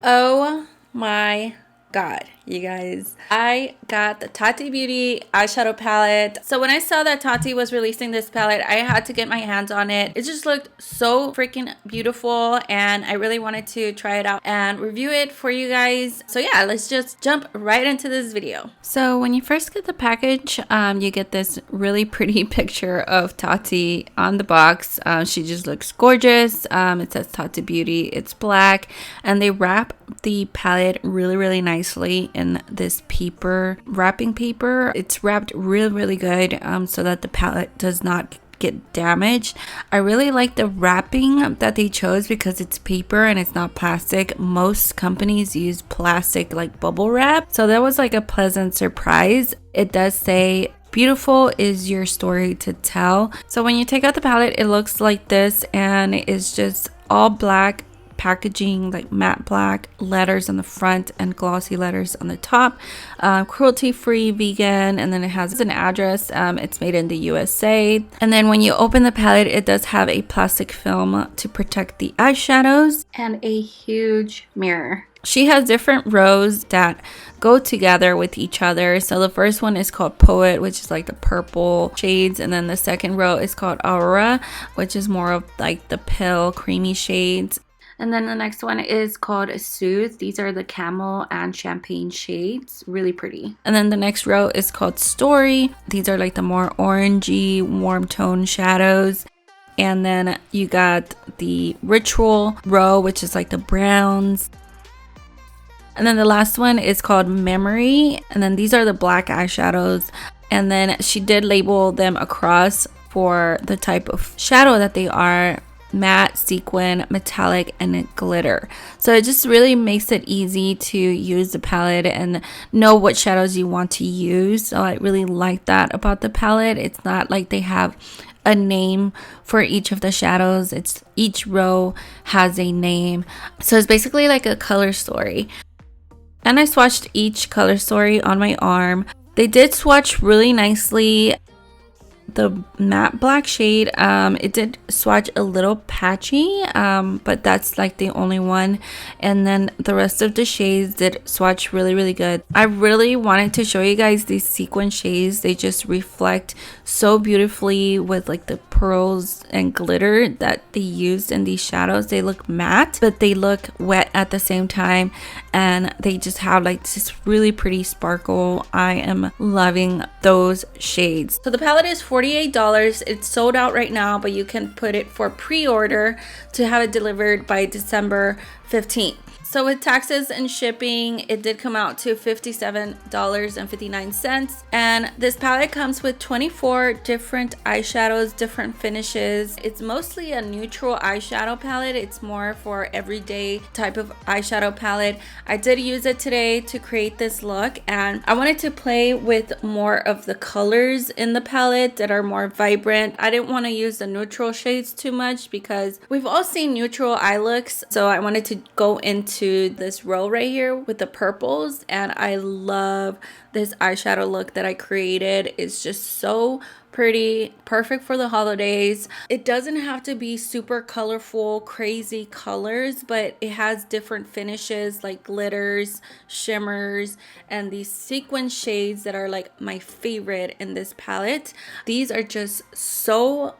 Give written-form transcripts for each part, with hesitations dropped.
Oh my god, you guys, I got the Tati Beauty eyeshadow palette. So when I saw that Tati was releasing this palette, I had to get my hands on it. It just looked so freaking beautiful and I really wanted to try it out and review it for you guys. So yeah, let's just jump right into this video. So when you first get the package, you get this really pretty picture of Tati on the box. She just looks gorgeous. It says Tati Beauty, it's black, and they wrap the palette really nicely in this paper, wrapping paper. It's wrapped really good so that the palette does not get damaged. I really like the wrapping that they chose because it's paper and it's not plastic. Most companies use plastic like bubble wrap, so that was like a pleasant surprise. It does say beautiful is your story to tell. So when you take out the palette, it looks like this, and it's just all black packaging, like matte black letters on the front and glossy letters on the top. Cruelty free, vegan, and then it has an address. It's made in the USA. And then when you open the palette, it does have a plastic film to protect the eyeshadows and a huge mirror. She has different rows that go together with each other. So the first one is called Poet, which is like the purple shades, and then the second row is called Aurora, which is more of like the pale creamy shades. And then the next one is called Soothe. These are the camel and champagne shades. Really pretty. And then the next row is called Story. These are like the more orangey, warm tone shadows. And then you got the Ritual row, which is like the browns. And then the last one is called Memory. And then these are the black eyeshadows. And then she did label them across for the type of shadow that they are: matte, sequin, metallic, and glitter. So it just really makes it easy to use the palette and know what shadows you want to use. So I really like that about the palette. It's not like they have a name for each of the shadows. It's each row has a name. So it's basically like a color story. And I swatched each color story on my arm. They did swatch really nicely. The matte black shade, it did swatch a little patchy, but that's like the only one. And then the rest of the shades did swatch really good. I really wanted to show you guys these sequin shades. They just reflect so beautifully with like the pearls and glitter that they used in these shadows. They look matte, but they look wet at the same time, and they just have like this really pretty sparkle. I am loving those shades. So the palette is $48. It's sold out right now, but you can put it for pre-order to have it delivered by December 15th. So with taxes and shipping, it did come out to $57.59. And this palette comes with 24 different eyeshadows, different finishes. It's mostly a neutral eyeshadow palette. It's more for everyday type of eyeshadow palette. I did use it today to create this look, and I wanted to play with more of the colors in the palette that are more vibrant. I didn't want to use the neutral shades too much because we've all seen neutral eye looks. So I wanted to go into this row right here with the purples, and I love this eyeshadow look that I created. It's just so pretty, perfect for the holidays. It doesn't have to be super colorful, crazy colors, but it has different finishes like glitters, shimmers, and these sequin shades that are like my favorite in this palette. These are just so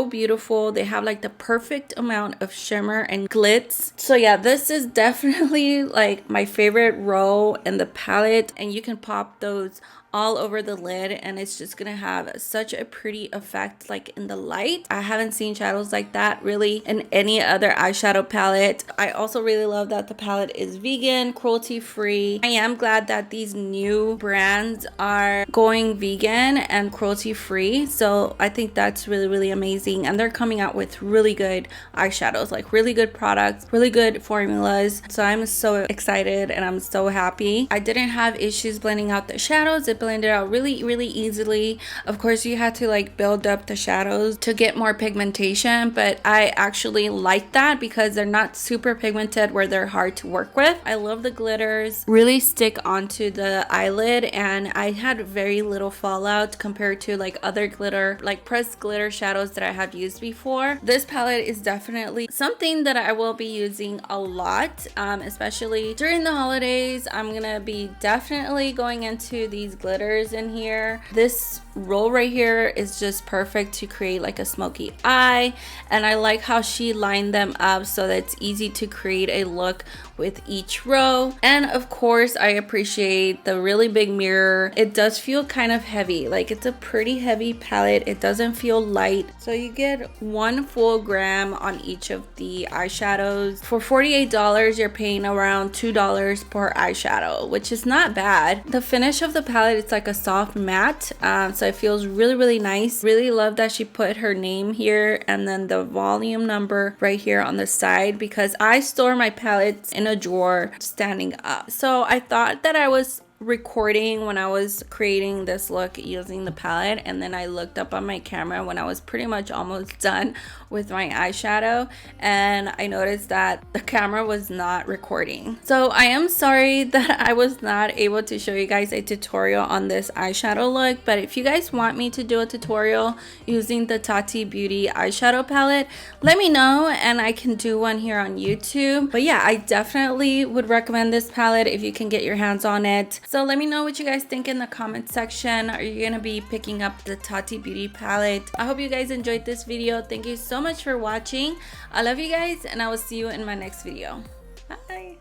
beautiful. They have like the perfect amount of shimmer and glitz. So yeah, this is definitely like my favorite row in the palette, and you can pop those all over the lid and it's just gonna have such a pretty effect like in the light. I haven't seen shadows like that really in any other eyeshadow palette. I also really love that the palette is vegan, cruelty free. I am glad that these new brands are going vegan and cruelty free, so I think that's really amazing. And they're coming out with really good eyeshadows, like really good products, really good formulas. So I'm so excited and I'm so happy. I didn't have issues blending out the shadows. It blend it out really easily. Of course, you had to like build up the shadows to get more pigmentation, but I actually like that because they're not super pigmented where they're hard to work with. I love the glitters, really stick onto the eyelid, and I had very little fallout compared to like other glitter, like pressed glitter shadows that I have used before. This palette is definitely something that I will be using a lot, especially during the holidays. I'm gonna be definitely going into these glitters in here. This roll right here is just perfect to create like a smoky eye, and I like how she lined them up so that it's easy to create a look with each row. And of course, I appreciate the really big mirror. It does feel kind of heavy, like it's a pretty heavy palette. It doesn't feel light, so you get 1 full gram on each of the eyeshadows. For $48, you're paying around $2 per eyeshadow, which is not bad. The finish of the palette, it's like a soft matte, so it feels really nice. Really love that she put her name here and then the volume number right here on the side, because I store my palettes in a drawer standing up. So I thought that I was recording when I was creating this look using the palette, and then I looked up on my camera when I was pretty much almost done with my eyeshadow, and I noticed that the camera was not recording. So I am sorry that I was not able to show you guys a tutorial on this eyeshadow look, but if you guys want me to do a tutorial using the Tati Beauty eyeshadow palette, let me know and I can do one here on YouTube. But yeah, I definitely would recommend this palette if you can get your hands on it. So let me know what you guys think in the comment section. Are you gonna be picking up the Tati Beauty palette? I hope you guys enjoyed this video. Thank you so much for watching. I love you guys, and I will see you in my next video. Bye.